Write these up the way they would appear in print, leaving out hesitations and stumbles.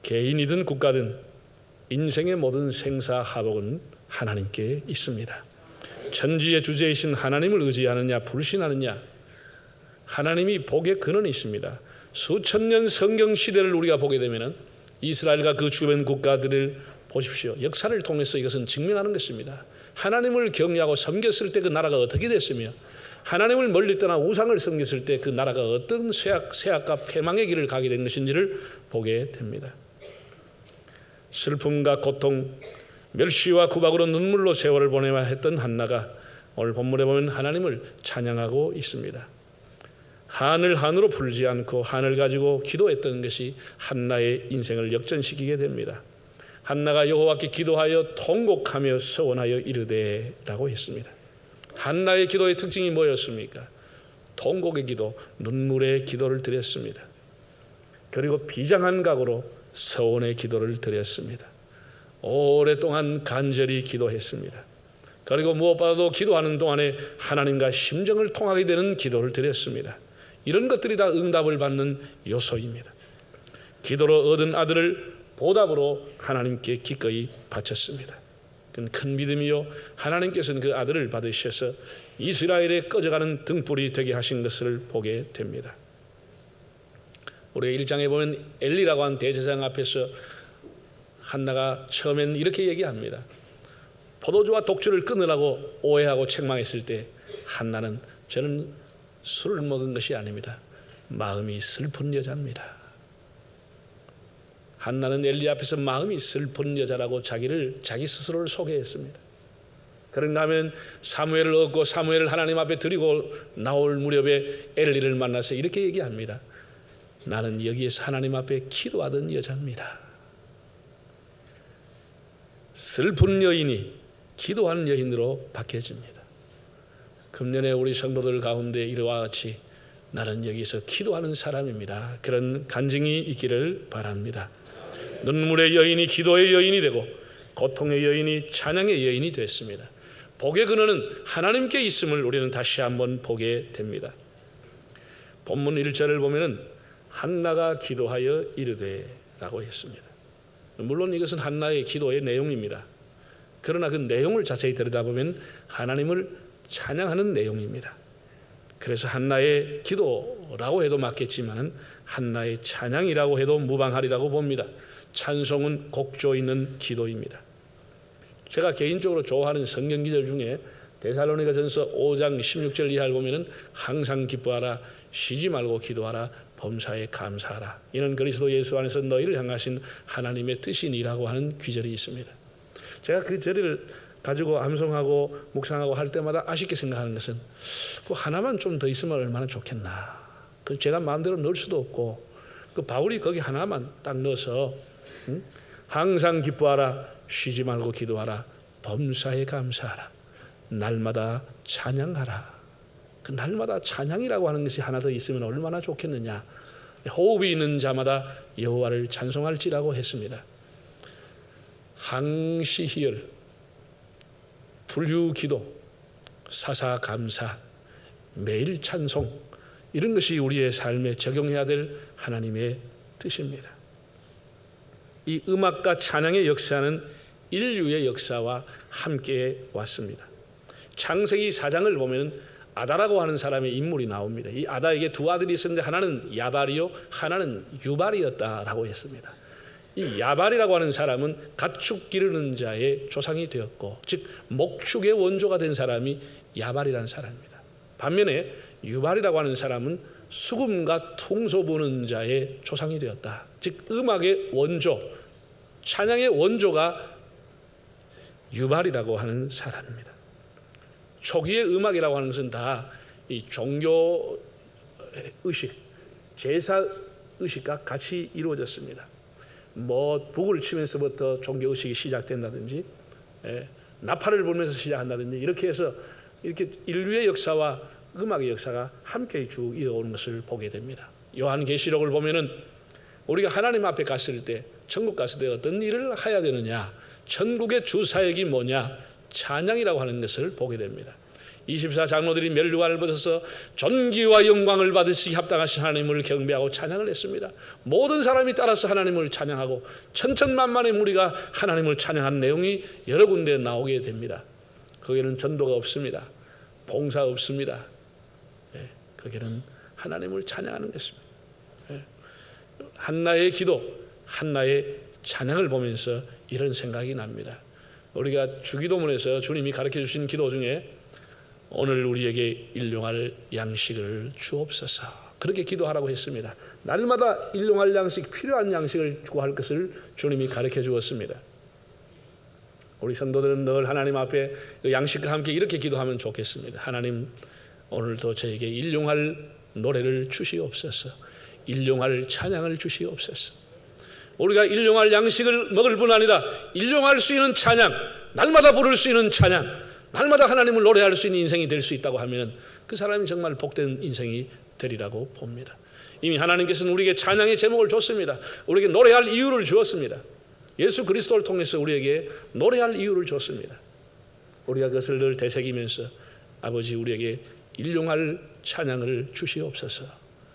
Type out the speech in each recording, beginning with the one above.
개인이든 국가든 인생의 모든 생사하복은 하나님께 있습니다. 천지의 주제이신 하나님을 의지하느냐 불신하느냐, 하나님이 복의 근원이 있습니다. 수천 년 성경 시대를 우리가 보게 되면 이스라엘과 그 주변 국가들을 보십시오. 역사를 통해서 이것은 증명하는 것입니다. 하나님을 경외하고 섬겼을 때 그 나라가 어떻게 됐으며, 하나님을 멀리 떠나 우상을 섬겼을 때 그 나라가 어떤 쇠악과 패망의 길을 가게 된 것인지를 보게 됩니다. 슬픔과 고통, 멸시와 구박으로 눈물로 세월을 보내야 했던 한나가 오늘 본문에 보면 하나님을 찬양하고 있습니다. 한을 한으로 풀지 않고 한을 가지고 기도했던 것이 한나의 인생을 역전시키게 됩니다. 한나가 여호와께 기도하여 통곡하며 서원하여 이르되라고 했습니다. 한나의 기도의 특징이 뭐였습니까? 통곡의 기도, 눈물의 기도를 드렸습니다. 그리고 비장한 각오로 서원의 기도를 드렸습니다. 오랫동안 간절히 기도했습니다. 그리고 무엇보다도 기도하는 동안에 하나님과 심정을 통하게 되는 기도를 드렸습니다. 이런 것들이 다 응답을 받는 요소입니다. 기도로 얻은 아들을 보답으로 하나님께 기꺼이 바쳤습니다. 그건 큰 믿음이요, 하나님께서는 그 아들을 받으셔서 이스라엘의 꺼져가는 등불이 되게 하신 것을 보게 됩니다. 우리가 1장에 보면 엘리라고 한 대제사장 앞에서 한나가 처음엔 이렇게 얘기합니다. 포도주와 독주를 끊으라고 오해하고 책망했을 때 한나는 저는 술을 먹은 것이 아닙니다. 마음이 슬픈 여자입니다. 한나는 엘리 앞에서 마음이 슬픈 여자라고 자기 스스로를 소개했습니다. 그런가 하면 사무엘을 얻고 사무엘을 하나님 앞에 드리고 나올 무렵에 엘리를 만나서 이렇게 얘기합니다. 나는 여기에서 하나님 앞에 기도하던 여자입니다. 슬픈 여인이 기도하는 여인으로 바뀌어집니다. 금년에 우리 성도들 가운데 이와 같이 나는 여기서 기도하는 사람입니다. 그런 간증이 있기를 바랍니다. 눈물의 여인이 기도의 여인이 되고 고통의 여인이 찬양의 여인이 됐습니다. 복의 근원은 하나님께 있음을 우리는 다시 한번 보게 됩니다. 본문 1절을 보면은 한나가 기도하여 이르되라고 했습니다. 물론 이것은 한나의 기도의 내용입니다. 그러나 그 내용을 자세히 들여다보면 하나님을 찬양하는 내용입니다. 그래서 한나의 기도라고 해도 맞겠지만 한나의 찬양이라고 해도 무방하리라고 봅니다. 찬송은 곡조 있는 기도입니다. 제가 개인적으로 좋아하는 성경 기절 중에 데살로니가전서 5장 16절 이하를 보면은 항상 기뻐하라, 쉬지 말고 기도하라, 범사에 감사하라. 이는 그리스도 예수 안에서 너희를 향하신 하나님의 뜻이니라고 하는 귀절이 있습니다. 제가 그 절을 가지고 암송하고 묵상하고 할 때마다 아쉽게 생각하는 것은 그 하나만 좀 더 있으면 얼마나 좋겠나. 그 제가 마음대로 넣을 수도 없고 그 바울이 거기 하나만 딱 넣어서 항상 기뻐하라, 쉬지 말고 기도하라, 범사에 감사하라, 날마다 찬양하라. 그 날마다 찬양이라고 하는 것이 하나 더 있으면 얼마나 좋겠느냐. 호흡이 있는 자마다 여호와를 찬송할지라고 했습니다. 항시희열, 불유기도, 사사감사, 매일 찬송, 이런 것이 우리의 삶에 적용해야 될 하나님의 뜻입니다. 이 음악과 찬양의 역사는 인류의 역사와 함께 왔습니다. 창세기 4장을 보면 아다라고 하는 사람의 인물이 나옵니다. 이 아다에게 두 아들이 있었는데 하나는 야발이요, 하나는 유발이었다라고 했습니다. 이 야발이라고 하는 사람은 가축 기르는 자의 조상이 되었고, 즉 목축의 원조가 된 사람이 야발이라는 사람입니다. 반면에 유발이라고 하는 사람은 수금과 통소 부는 자의 조상이 되었다. 즉 음악의 원조, 찬양의 원조가 유발이라고 하는 사람입니다. 초기의 음악이라고 하는 것은 다 이 종교 의식, 제사 의식과 같이 이루어졌습니다. 뭐 북을 치면서부터 종교 의식이 시작된다든지, 나팔을 불면서 시작한다든지, 이렇게 해서 이렇게 인류의 역사와 음악의 역사가 함께 쭉 이어오는 것을 보게 됩니다. 요한계시록을 보면은 우리가 하나님 앞에 갔을 때, 천국 갔을 때 어떤 일을 해야 되느냐, 천국의 주 사역이 뭐냐, 찬양이라고 하는 것을 보게 됩니다. 24 장로들이 면류관을 벗어서 존귀와 영광을 받으시기 합당하신 하나님을 경배하고 찬양을 했습니다. 모든 사람이 따라서 하나님을 찬양하고 천천만만의 무리가 하나님을 찬양한 내용이 여러 군데 나오게 됩니다. 거기에는 전도가 없습니다. 봉사 없습니다. 거기에는 하나님을 찬양하는 것입니다. 한나의 기도, 한나의 찬양을 보면서 이런 생각이 납니다. 우리가 주기도문에서 주님이 가르쳐 주신 기도 중에 오늘 우리에게 일용할 양식을 주옵소서, 그렇게 기도하라고 했습니다. 날마다 일용할 양식, 필요한 양식을 구할 것을 주님이 가르쳐 주었습니다. 우리 성도들은 늘 하나님 앞에 양식과 함께 이렇게 기도하면 좋겠습니다. 하나님, 오늘도 저에게 일용할 노래를 주시옵소서, 일용할 찬양을 주시옵소서. 우리가 일용할 양식을 먹을 뿐 아니라 일용할 수 있는 찬양, 날마다 부를 수 있는 찬양, 날마다 하나님을 노래할 수 있는 인생이 될 수 있다고 하면 그 사람이 정말 복된 인생이 되리라고 봅니다. 이미 하나님께서는 우리에게 찬양의 제목을 줬습니다. 우리에게 노래할 이유를 주었습니다. 예수 그리스도를 통해서 우리에게 노래할 이유를 줬습니다. 우리가 그것을 늘 되새기면서 아버지, 우리에게 일용할 찬양을 주시옵소서,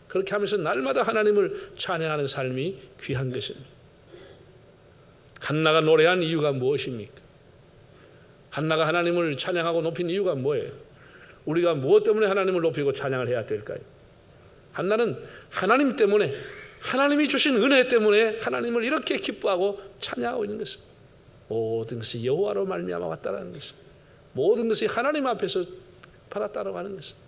그렇게 하면서 날마다 하나님을 찬양하는 삶이 귀한 것입니다. 한나가 노래한 이유가 무엇입니까? 한나가 하나님을 찬양하고 높인 이유가 뭐예요? 우리가 무엇 때문에 하나님을 높이고 찬양을 해야 될까요? 한나는 하나님 때문에, 하나님이 주신 은혜 때문에 하나님을 이렇게 기뻐하고 찬양하고 있는 것입니다. 모든 것이 여호와로 말미암아 왔다라는 것입니다. 모든 것이 하나님 앞에서 받았다라고 하는 것입니다.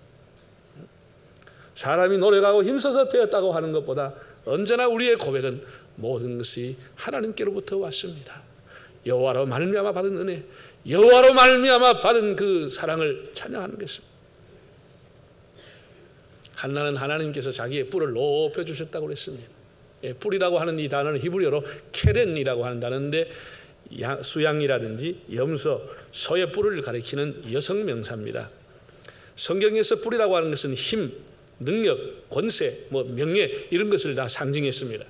사람이 노력하고 힘써서 되었다고 하는 것보다 언제나 우리의 고백은 모든 것이 하나님께로부터 왔습니다. 여호와로 말미암아 받은 은혜, 여호와로 말미암아 받은 그 사랑을 찬양하는 것입니다. 한나는 하나님께서 자기의 뿔을 높여주셨다고 그랬습니다. 뿔이라고 하는 이 단어는 히브리어로 케렌이라고 하는 단어인데, 수양이라든지 염소, 소의 뿔을 가리키는 여성 명사입니다. 성경에서 뿔이라고 하는 것은 힘, 능력, 권세, 명예, 이런 것을 다 상징했습니다.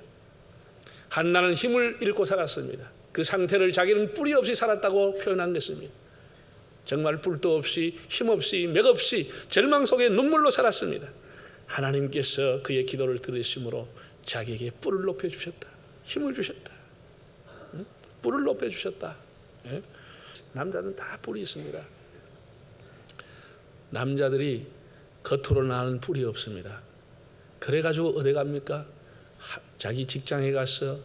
한나는 힘을 잃고 살았습니다. 그 상태를 자기는 뿔이 없이 살았다고 표현한 것입니다. 정말 뿔도 없이, 힘 없이, 맥 없이 절망 속에 눈물로 살았습니다. 하나님께서 그의 기도를 들으심으로 자기에게 뿔을 높여주셨다, 힘을 주셨다, 뿔을 높여주셨다. 남자는 다 뿔이 있습니다. 남자들이 겉으로 나는 뿔이 없습니다. 그래가지고 어디 갑니까? 자기 직장에 가서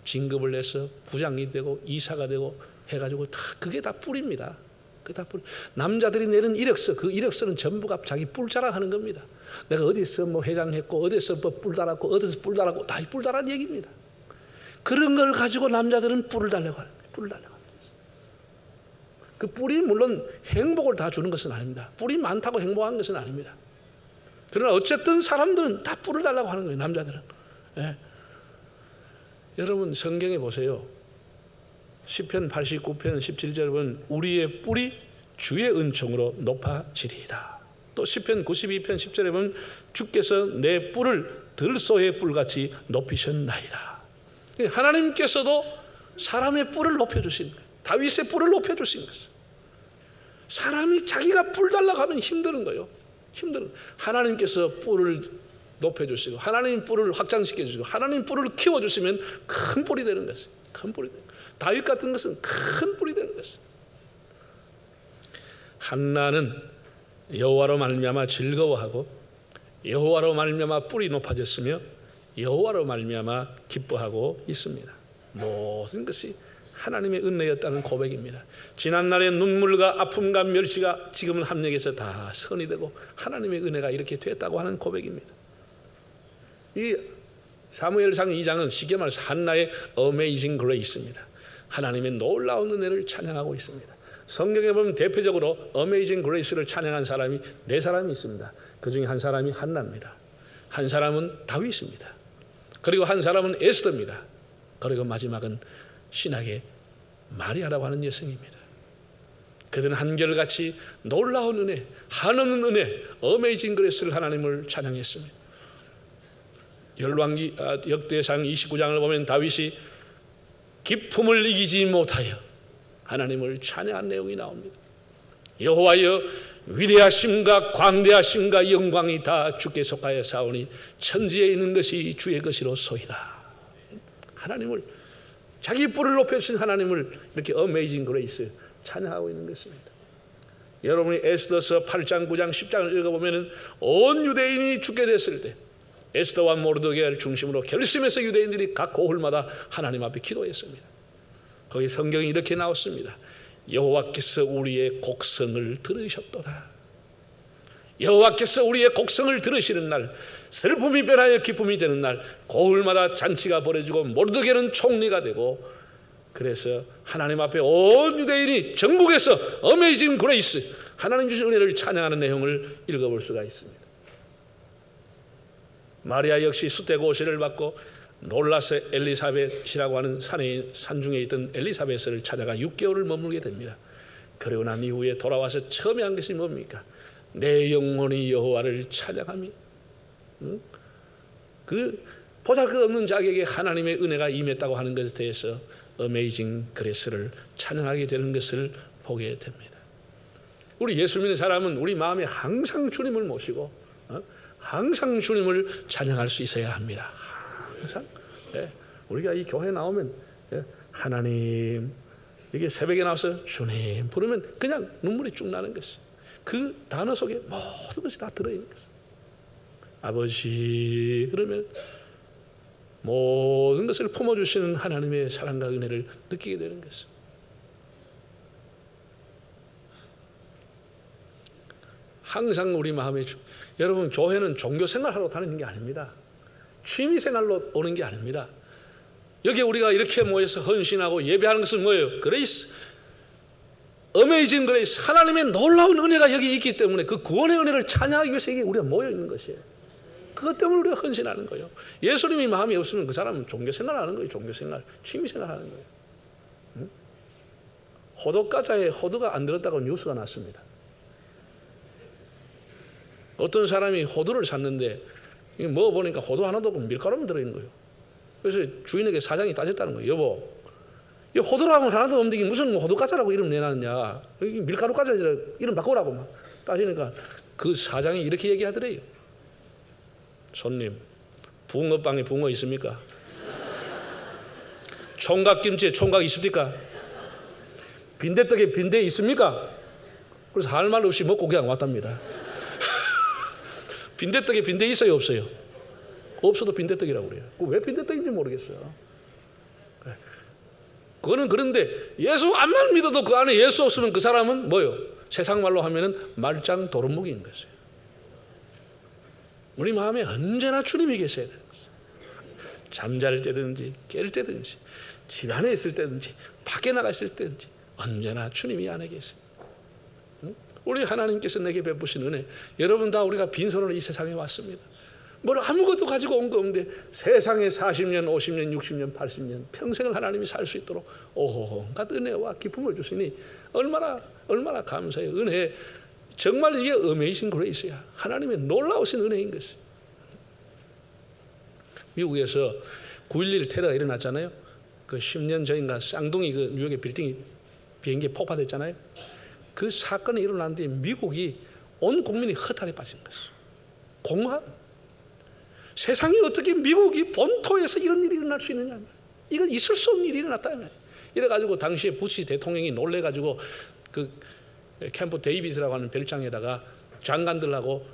진급을 해서 부장이 되고 이사가 되고 해가지고 다 그게 다 뿔입니다. 그게 다 뿔. 남자들이 내는 이력서, 그 이력서는 전부가 자기 뿔 자랑하는 겁니다. 내가 어디서 회장했고, 어디서 뿔 달았고, 어디서 뿔 달았고, 다 뿔 달한 얘기입니다. 그런 걸 가지고 남자들은 뿔을 달라고 하는 거예요. 뿔을 달라고 하는 거예요. 그 뿔이 물론 행복을 다 주는 것은 아닙니다. 뿔이 많다고 행복한 것은 아닙니다. 그러나 어쨌든 사람들은 다 뿔을 달라고 하는 거예요. 남자들은. 여러분 성경에 보세요. 시편 89편 17절 보면 우리의 뿔이 주의 은총으로 높아지리이다. 또 시편 92편 10절에 보면 주께서 내 뿔을 들소의 뿔같이 높이셨나이다. 하나님께서도 사람의 뿔을 높여주신 거예요. 다윗의 뿔을 높여주신 것이에요. 사람이 자기가 뿔 달라고 하면 힘드는 거예요. 힘들어요. 하나님께서 뿔을 높여주시고 하나님 뿔을 확장시켜주시고 하나님 뿔을 키워주시면 큰 뿔이 되는 것이에요. 큰 뿔이 되는 거예요. 다윗 같은 것은 큰 뿔이 되는 것이에요. 한나는 여호와로 말미암아 즐거워하고 여호와로 말미암아 뿔이 높아졌으며 여호와로 말미암아 기뻐하고 있습니다. 모든 것이 하나님의 은혜였다는 고백입니다. 지난날의 눈물과 아픔과 멸시가 지금은 합력해서 다 선이 되고 하나님의 은혜가 이렇게 됐다고 하는 고백입니다. 이 사무엘상 2장은 쉽게 말해서 한나의 어메이징 그레이스입니다. 하나님의 놀라운 은혜를 찬양하고 있습니다. 성경에 보면 대표적으로 어메이징 그레이스를 찬양한 사람이 4사람이 있습니다. 그 중에 한 사람이 한나입니다. 한 사람은 다윗입니다. 그리고 한 사람은 에스더입니다. 그리고 마지막은 신학의 마리아라고 하는 여성입니다. 그들은 한결같이 놀라운 은혜, 한없는 은혜, 어메이징 그레이스를 하나님을 찬양했습니다. 열왕기 역대상 29장을 보면 다윗이 기품을 이기지 못하여 하나님을 찬양한 내용이 나옵니다. 여호와여 위대하심과 광대하심과 영광이 다 주께 속하여 사오니 천지에 있는 것이 주의 것이로소이다. 하나님을, 자기 뿔을 높여주신 하나님을 이렇게 어메이징 그레이스 찬양하고 있는 것입니다. 여러분이 에스더서 8장, 9장, 10장을 읽어보면 온 유대인이 죽게 됐을 때 에스더와 모르드게를 중심으로 결심해서 유대인들이 각 고을마다 하나님 앞에 기도했습니다. 거기 성경이 이렇게 나왔습니다. 여호와께서 우리의 곡성을 들으셨도다. 여호와께서 우리의 곡성을 들으시는 날, 슬픔이 변하여 기쁨이 되는 날, 고을마다 잔치가 벌어지고 모르드게는 총리가 되고, 그래서 하나님 앞에 온 유대인이 전국에서 어메이징 그레이스, 하나님 주신 은혜를 찬양하는 내용을 읽어볼 수가 있습니다. 마리아 역시 숫대고시를 받고 놀라서 엘리사벳이라고 하는 산중에 있던 엘리사벳을 찾아가 6개월을 머물게 됩니다. 그러고 난 이후에 돌아와서 처음에 한 것이 뭡니까? 내 영혼이 여호와를 찬양하며, 그 보잘것없는 자에게 하나님의 은혜가 임했다고 하는 것에 대해서 어메이징 그레이스를 찬양하게 되는 것을 보게 됩니다. 우리 예수 믿는 사람은 우리 마음에 항상 주님을 모시고 항상 주님을 찬양할 수 있어야 합니다. 항상. 우리가 이 교회에 나오면 하나님, 이게 새벽에 나와서 주님 부르면 그냥 눈물이 쭉 나는 것이, 그 단어 속에 모든 것이 다 들어있는 것이, 아버지 그러면 모든 것을 품어주시는 하나님의 사랑과 은혜를 느끼게 되는 것이. 항상 우리 마음에 여러분, 교회는 종교 생활하러 다니는 게 아닙니다. 취미 생활로 오는 게 아닙니다. 여기 우리가 이렇게 모여서 헌신하고 예배하는 것은 뭐예요? 그레이스, 어메이징 그레이스, 하나님의 놀라운 은혜가 여기 있기 때문에 그 구원의 은혜를 찬양하기 위해서 이게 우리가 모여 있는 것이에요. 그것 때문에 우리가 헌신하는 거예요. 예수님이 마음이 없으면 그 사람은 종교 생활하는 거예요. 종교 생활, 취미 생활하는 거예요. 호두과자에 호두가 안 들었다고 뉴스가 났습니다. 어떤 사람이 호두를 샀는데 먹어보니까 호두 하나도 없고 밀가루만 들어있는 거예요. 그래서 주인에게 사장이 따졌다는 거예요. 여보, 이 호두라고는 하나도 없는데 무슨 호두과자라고 이름 내놨냐, 여기 밀가루과자 이름 바꾸라고 막 따지니까 그 사장이 이렇게 얘기하더래요. 손님, 붕어빵에 붕어 있습니까? 총각김치에 총각 있습니까? 빈대떡에 빈대 있습니까? 그래서 할 말 없이 먹고 그냥 왔답니다. 빈대떡에 빈대 있어요, 없어요? 없어도 빈대떡이라고 그래요. 왜 빈대떡인지 모르겠어요. 그거는 그런데 예수 안만 믿어도 그 안에 예수 없으면 그 사람은 뭐요? 세상 말로 하면은 말짱 도루묵인 것이에요. 우리 마음에 언제나 주님이 계셔야 되는 것이에요. 잠잘 때든지 깰 때든지 집 안에 있을 때든지 밖에 나가 있을 때든지 언제나 주님이 안에 계세요. 우리 하나님께서 내게 베푸신 은혜, 여러분 다 우리가 빈손으로 이 세상에 왔습니다. 뭘 아무것도 가지고 온 거 없는데 세상에 40년, 50년, 60년, 80년 평생을 하나님이 살 수 있도록 온갖 은혜와 기쁨을 주시니 얼마나 감사해요. 은혜, 정말 이게 어메이징 그레이스야. 하나님의 놀라우신 은혜인 것이. 미국에서 9.11 테러가 일어났잖아요. 그 10년 전인가 쌍둥이 그 뉴욕의 빌딩이 비행기에 폭파됐잖아요. 그 사건이 일어난 뒤에 미국이 온 국민이 허탈에 빠진 것이에요. 공허? 세상이 어떻게 미국이 본토에서 이런 일이 일어날 수 있느냐, 이건 있을 수 없는 일이 일어났다. 이래가지고 당시에 부시 대통령이 놀래가지고 그 캠프 데이비스라고 하는 별장에다가 장관들하고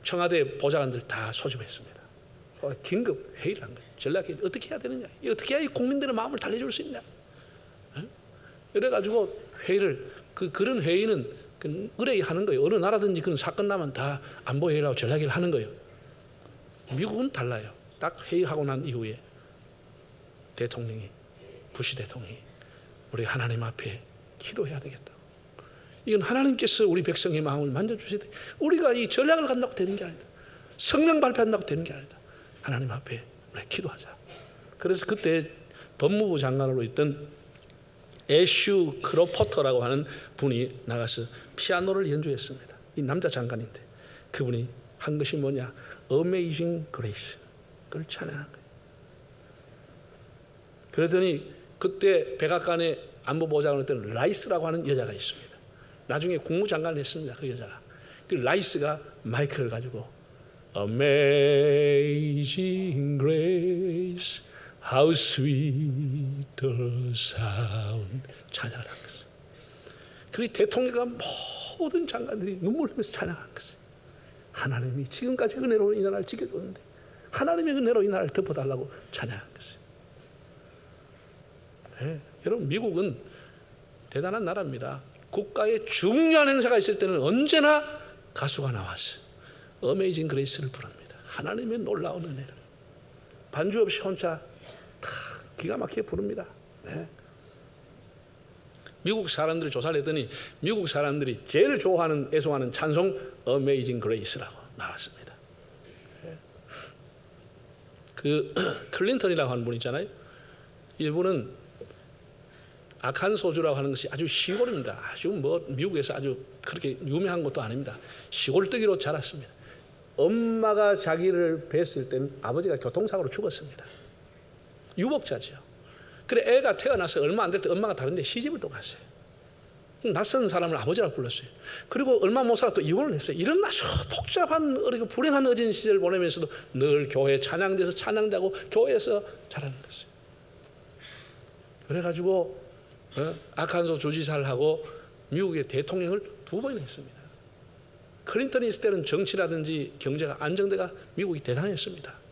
청와대 보좌관들 다 소집했습니다. 긴급 회의를 한 거예요. 전략이 어떻게 해야 되느냐, 어떻게 해야 이 국민들의 마음을 달래줄 수 있냐. 이래가지고 회의를, 그런 회의는 의뢰 하는 거예요. 어느 나라든지 그런 사건 나면 다 안보 회의라고 전략을 하는 거예요. 미국은 달라요. 딱 회의하고 난 이후에 대통령이, 부시 대통령이 우리 하나님 앞에 기도해야 되겠다. 이건 하나님께서 우리 백성의 마음을 만져주셔야 돼. 우리가 이 전략을 간다고 되는 게 아니다. 성명 발표한다고 되는 게 아니다. 하나님 앞에 우리 기도하자. 그래서 그때 법무부 장관으로 있던 애슈 크로포터라고 하는 분이 나가서 피아노를 연주했습니다. 이 남자 장관인데 그분이 한 것이 뭐냐, 어메이징 그레이스, 그걸 찬양한 거예요. 그러더니 그때 백악관의 안보보좌관이었던 라이스라고 하는 여자가 있습니다. 나중에 국무장관을 했습니다. 그 여자가. 그 라이스가 마이크를 가지고 Amazing Grace, How sweet the sound 찬양을 한 것이에요. 그리고 대통령과 모든 장관들이 눈물 흘리면서 찬양한 것이에요. 하나님이 지금까지 은혜로 이 나라를 지켜줬는데 하나님의 은혜로 이 나라를 덮어달라고 찬양한 것이에요. 네, 여러분 미국은 대단한 나라입니다. 국가에 중요한 행사가 있을 때는 언제나 가수가 나왔어요. 어메이징 그레이스를 부릅니다. 하나님의 놀라운 은혜를 반주 없이 혼자 다 기가 막히게 부릅니다. 네. 미국 사람들이 조사를 했더니 미국 사람들이 제일 좋아하는 애송하는 찬송 어메이징 그레이스라고 나왔습니다. 네. 그 클린턴이라고 하는 분 있잖아요. 이분은 아칸소주라고 하는 것이 아주 시골입니다. 아주 뭐 미국에서 아주 그렇게 유명한 것도 아닙니다. 시골뜨기로 자랐습니다. 엄마가 자기를 뵀을 때는 아버지가 교통사고로 죽었습니다. 유복자죠. 그래 애가 태어나서 얼마 안 될 때 엄마가 다른 데 시집을 또 갔어요. 낯선 사람을 아버지라고 불렀어요. 그리고 얼마 못 살아 또 이혼을 했어요. 이런 아주 복잡한 불행한 어린 시절을 보내면서도 늘 교회 찬양대에서 찬양되고 교회에서 자라는 것이에요. 그래가지고 아칸소 주지사를 하고 미국의 대통령을 2번이나 했습니다. 클린턴이 있을 때는 정치라든지 경제가 안정돼가 미국이 대단했습니다.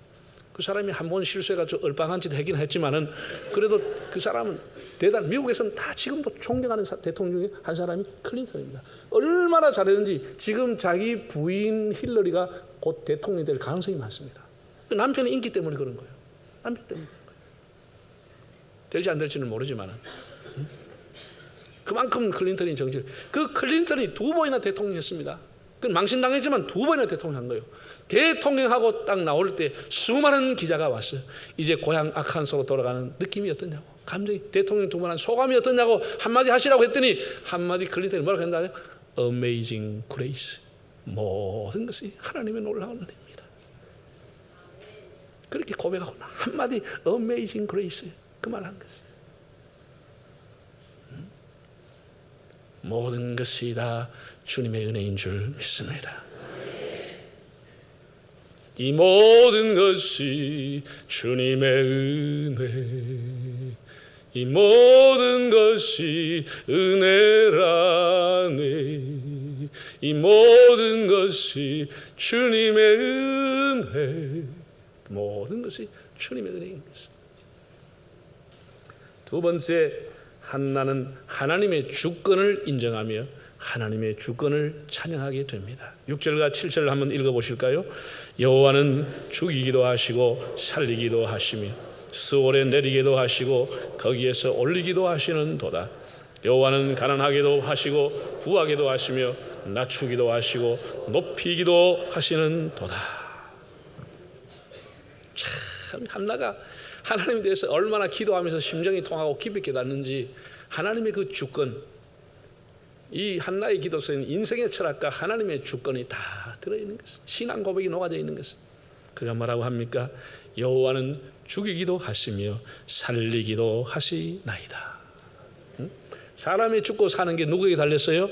그 사람이 한 번 실수해가지고 얼빵한 짓 하긴 했지만은 그래도 그 사람은 미국에서는 다 지금도 존경하는 대통령 중에 한 사람이 클린턴입니다. 얼마나 잘했는지 지금 자기 부인 힐러리가 곧 대통령이 될 가능성이 많습니다. 그 남편의 인기 때문에 그런 거예요. 남편 때문에. 될지 안 될지는 모르지만은 그만큼 클린턴이 정치를 그 클린턴이 2번이나 대통령했습니다. 그 망신당했지만 2번이나 대통령한 거예요. 대통령하고 딱 나올 때 수많은 기자가 왔어요. 이제 고향 아칸소로 돌아가는 느낌이 어떠냐고, 감정이 대통령 2번 한 소감이 어떠냐고 한마디 하시라고 했더니 한마디 클린턴이 뭐라고 했나요? Amazing Grace, 모든 것이 하나님의 놀라운 은혜입니다. 그렇게 고백하고 한마디 Amazing Grace 그 말 한 것이에요. 모든 것이 다 주님의 은혜인 줄 믿습니다. 이 모든 것이 주님의 은혜, 이 모든 것이 은혜라네, 이 모든 것이 주님의 은혜, 모든 것이 주님의 은혜인 것입니다. 2번째, 한나는 하나님의 주권을 인정하며 하나님의 주권을 찬양하게 됩니다. 6절과 7절을 한번 읽어보실까요? 여호와는 죽이기도 하시고 살리기도 하시며 스올에 내리기도 하시고 거기에서 올리기도 하시는 도다. 여호와는 가난하게도 하시고 부하게도 하시며 낮추기도 하시고 높이기도 하시는 도다. 참 한나가 하나님에 대해서 얼마나 기도하면서 심정이 통하고 깊이 깨닫는지 하나님의 그 주권, 이 한나의 기도 속에는 인생의 철학과 하나님의 주권이 다 들어있는 것입니다. 신앙 고백이 녹아져 있는 것입니다. 그가 뭐라고 합니까? 여호와는 죽이기도 하시며 살리기도 하시나이다. 사람이 죽고 사는 게 누구에게 달렸어요?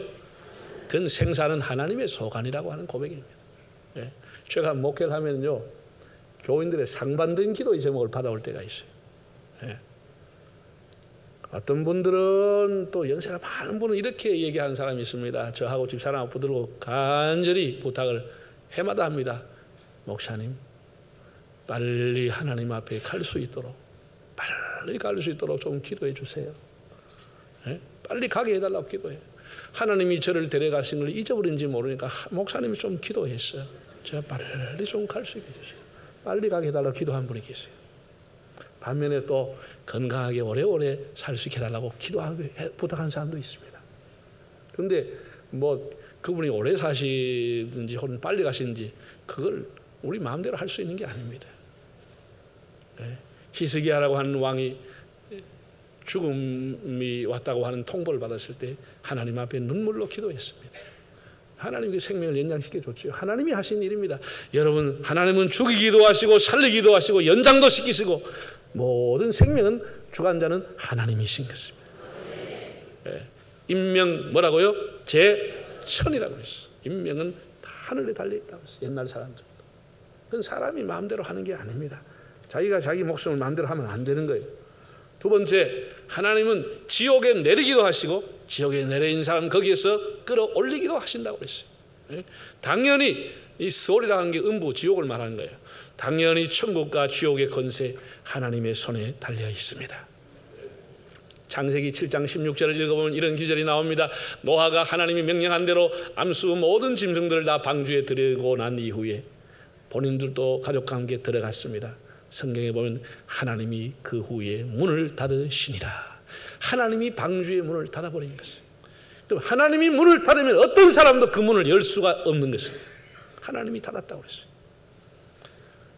그건 생사는 하나님의 소관이라고 하는 고백입니다. 제가 목회를 하면요, 교인들의 상반된 기도의 제목을 받아올 때가 있어요. 어떤 분들은 또 연세가 많은 분은 이렇게 얘기하는 사람이 있습니다. 저하고 집사람하고 붙들고 간절히 부탁을 해마다 합니다. 목사님, 빨리 하나님 앞에 갈 수 있도록, 빨리 갈 수 있도록 좀 기도해 주세요. 빨리 가게 해달라고 기도해요. 하나님이 저를 데려가신 걸 잊어버린지 모르니까 목사님이 좀 기도했어요. 제가 빨리 좀 갈 수 있게 해주세요. 빨리 가게 해달라고 기도한 분이 계세요. 반면에 또 건강하게 오래오래 살 수 있게 해달라고 기도하고 부탁한 사람도 있습니다. 그런데 뭐 그분이 오래 사시든지 혹은 빨리 가시든지 그걸 우리 마음대로 할 수 있는 게 아닙니다. 히스기야라고 하는 왕이 죽음이 왔다고 하는 통보를 받았을 때 하나님 앞에 눈물로 기도했습니다. 하나님께 생명을 연장시켜 줬죠. 하나님이 하신 일입니다. 여러분, 하나님은 죽이기도 하시고 살리기도 하시고 연장도 시키시고 모든 생명은 주관자는 하나님이신 것입니다. 임명 뭐라고요? 제천이라고 했어. 임명은 하늘에 달려있다고 했어요. 옛날 사람들. 그건 사람이 마음대로 하는 게 아닙니다. 자기가 자기 목숨을 마음대로 하면 안 되는 거예요. 두 번째, 하나님은 지옥에 내리기도 하시고 지옥에 내린 사람 거기에서 끌어올리기도 하신다고 그랬어요. 당연히 이 소리라는 게 음부 지옥을 말하는 거예요. 당연히 천국과 지옥의 권세 하나님의 손에 달려 있습니다. 창세기 7장 16절을 읽어보면 이런 기절이 나옵니다. 노아가 하나님이 명령한 대로 암수 모든 짐승들을 다 방주에 들이고 난 이후에 본인들도 가족과 함께 들어갔습니다. 성경에 보면 하나님이 그 후에 문을 닫으시니라. 하나님이 방주의 문을 닫아버린 것이에요. 그럼 하나님이 문을 닫으면 어떤 사람도 그 문을 열 수가 없는 것이에요. 하나님이 닫았다고 그랬어요.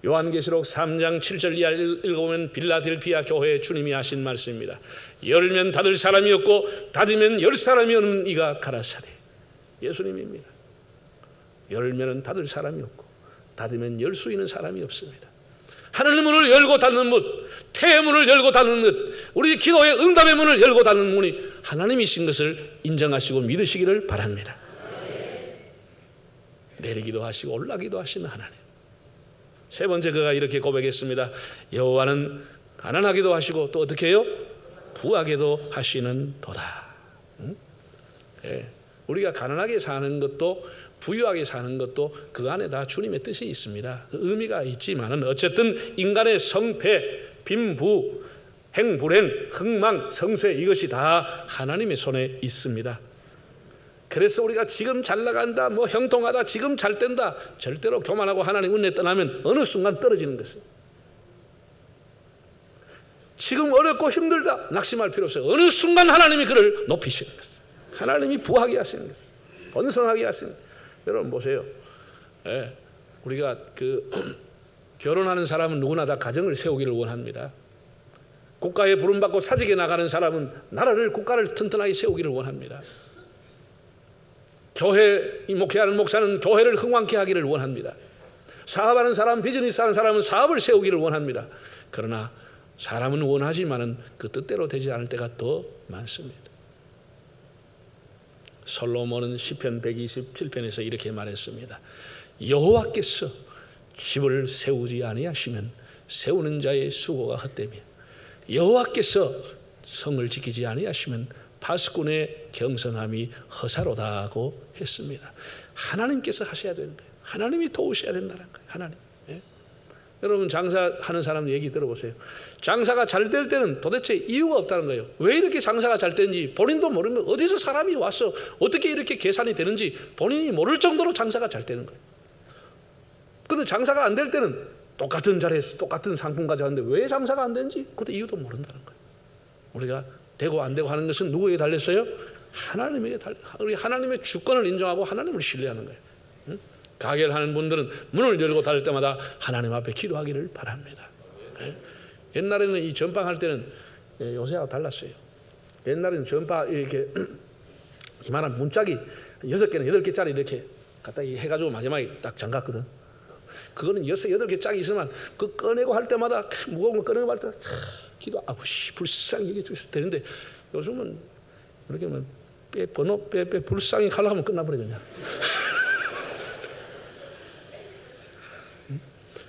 요한계시록 3장 7절 이하 읽어보면 빌라델피아 교회에 주님이 하신 말씀입니다. 열면 닫을 사람이 없고 닫으면 열 사람이 없는 이가 가라사대. 예수님입니다. 열면 닫을 사람이 없고 닫으면 열 수 있는 사람이 없습니다. 하늘 문을 열고 닫는 문, 태의 문을 열고 닫는 문, 우리 기도의 응답의 문을 열고 닫는 문이 하나님이신 것을 인정하시고 믿으시기를 바랍니다. 내리기도 하시고 올라기도 하시는 하나님. 세 번째, 그가 이렇게 고백했습니다. 여호와는 가난하기도 하시고 또 어떻게 해요? 부하게도 하시는 도다. 우리가 가난하게 사는 것도 부유하게 사는 것도 그 안에 다 주님의 뜻이 있습니다. 그 의미가 있지만은 어쨌든 인간의 성패, 빈부, 행불행, 흥망, 성쇠 이것이 다 하나님의 손에 있습니다. 그래서 우리가 지금 잘 나간다, 뭐 형통하다, 지금 잘 된다, 절대로 교만하고 하나님 은혜 떠나면 어느 순간 떨어지는 것이에요. 지금 어렵고 힘들다, 낙심할 필요 없어요. 어느 순간 하나님이 그를 높이시는 것이에요. 하나님이 부하게 하시는 것이에요. 번성하게 하시는 것이에요. 여러분 보세요. 우리가 결혼하는 사람은 누구나 다 가정을 세우기를 원합니다. 국가에 부름받고 사직에 나가는 사람은 나라를, 국가를 튼튼하게 세우기를 원합니다. 교회 목회하는 목사는 교회를 흥왕케 하기를 원합니다. 사업하는 사람, 비즈니스 하는 사람은 사업을 세우기를 원합니다. 그러나 사람은 원하지만은 그 뜻대로 되지 않을 때가 더 많습니다. 솔로몬은 시편 127편에서 이렇게 말했습니다. 여호와께서 집을 세우지 아니하시면 세우는 자의 수고가 헛되며 여호와께서 성을 지키지 아니하시면 파수꾼의 경성함이 허사로다고 했습니다. 하나님께서 하셔야 되는 거예요. 하나님이 도우셔야 된다는 거예요. 하나님. 여러분 장사하는 사람 얘기 들어보세요. 장사가 잘 될 때는 도대체 이유가 없다는 거예요. 왜 이렇게 장사가 잘 되는지 본인도 모르면 어디서 사람이 와서 어떻게 이렇게 계산이 되는지 본인이 모를 정도로 장사가 잘 되는 거예요. 그런데 장사가 안 될 때는 똑같은 자리에서 똑같은 상품 가져왔는데 왜 장사가 안 되는지 그것도 이유도 모른다는 거예요. 우리가 되고 안 되고 하는 것은 누구에게 달렸어요? 하나님에게 달려. 우리 하나님의 주권을 인정하고 하나님을 신뢰하는 거예요. 가게를 하는 분들은 문을 열고 닫을 때마다 하나님 앞에 기도하기를 바랍니다. 옛날에는 이 전방할 때는 요새하고 달랐어요. 옛날에는 전방 이렇게 이만한 문짝이 6개나 8개짜리 이렇게 갖다 해가지고 마지막에 딱 잠갔거든. 그거는 6, 8개 짝이 있으면 그 꺼내고 할 때마다 무거운 거 꺼내고 할 때 기도 불쌍히 여기 주셔도 되는데 요즘은 이렇게 하면 번호 불쌍히 하려고 하면 끝나버려 그냥.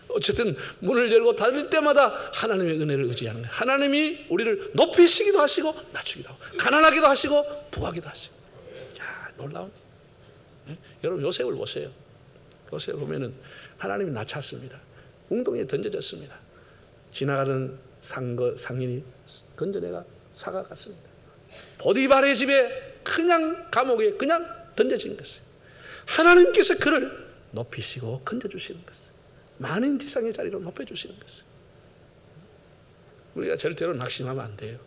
어쨌든 문을 열고 닫을 때마다 하나님의 은혜를 의지하는 거예요. 하나님이 우리를 높이시기도 하시고 낮추기도 하고 가난하기도 하시고 부하기도 하시고. 야, 놀라운. 여러분 요셉을 보세요. 요셉 보면은 하나님이 낮췄습니다. 웅덩이에 던져졌습니다. 지나가던 상인이 건져내가 사가갔습니다. 보디발의 집에 그냥 감옥에 그냥 던져진 것이에요. 하나님께서 그를 높이시고 건져주시는 것이에요. 많은 지상의 자리로 높여주시는 것이에요. 우리가 절대로 낙심하면 안 돼요.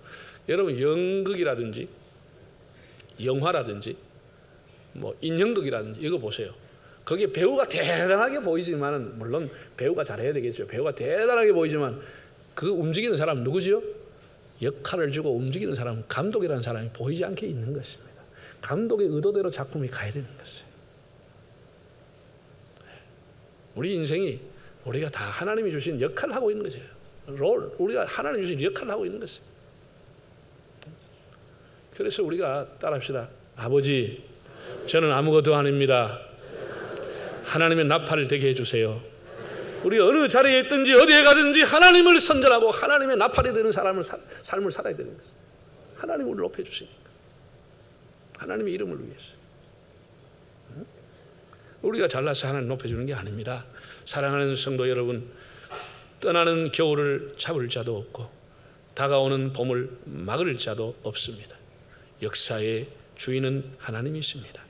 여러분 연극이라든지 영화라든지 뭐 인형극이라든지 이거 보세요. 거기에 배우가 대단하게 보이지만은 물론 배우가 잘해야 되겠죠. 배우가 대단하게 보이지만 그 움직이는 사람은 누구지요? 역할을 주고 움직이는 사람은 감독이라는 사람이 보이지 않게 있는 것입니다. 감독의 의도대로 작품이 가야 되는 것이에요. 우리 인생이 우리가 다 하나님이 주신 역할을 하고 있는 것이에요. 우리가 하나님이 주신 역할을 하고 있는 것이에요. 그래서 우리가 따라합시다. 아버지, 저는 아무것도 아닙니다. 하나님의 나팔을 되게 해주세요. 우리 어느 자리에 있든지 어디에 가든지 하나님을 선전하고 하나님의 나팔이 되는 삶을 살아야 되는 것입니다. 하나님을 높여주시니까. 하나님의 이름을 위해서. 우리가 잘나서 하나님 높여주는 게 아닙니다. 사랑하는 성도 여러분, 떠나는 겨울을 잡을 자도 없고 다가오는 봄을 막을 자도 없습니다. 역사의 주인은 하나님이십니다.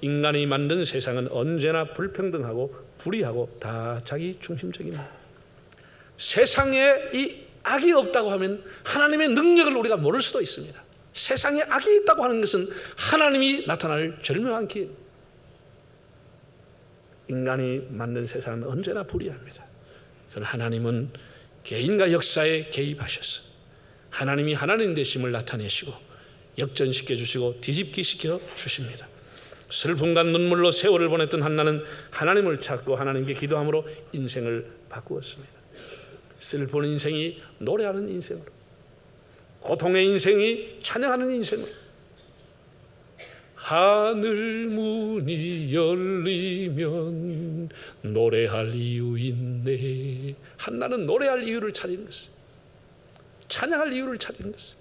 인간이 만든 세상은 언제나 불평등하고 불의하고 다 자기 중심적입니다. 세상에 이 악이 없다고 하면 하나님의 능력을 우리가 모를 수도 있습니다. 세상에 악이 있다고 하는 것은 하나님이 나타날 절묘한 기회입니다. 인간이 만든 세상은 언제나 불의합니다. 그러나 하나님은 개인과 역사에 개입하셔서 하나님이 하나님 되심을 나타내시고 역전시켜 주시고 뒤집기 시켜 주십니다. 슬픔과 눈물로 세월을 보냈던 한나는 하나님을 찾고 하나님께 기도함으로 인생을 바꾸었습니다. 슬픈 인생이 노래하는 인생으로, 고통의 인생이 찬양하는 인생으로, 하늘 문이 열리면 노래할 이유 있네. 한나는 노래할 이유를 찾은 것이, 찬양할 이유를 찾은 것이.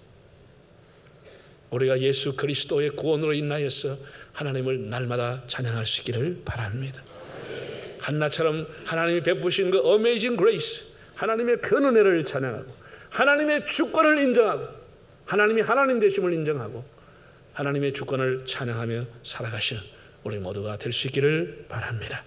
우리가 예수 그리스도의 구원으로 인하여서 하나님을 날마다 찬양할 수 있기를 바랍니다. 한나처럼 하나님이 베푸신 그 어메이징 그레이스, 하나님의 큰 은혜를 찬양하고 하나님의 주권을 인정하고 하나님이 하나님 되심을 인정하고 하나님의 주권을 찬양하며 살아가시는 우리 모두가 될 수 있기를 바랍니다.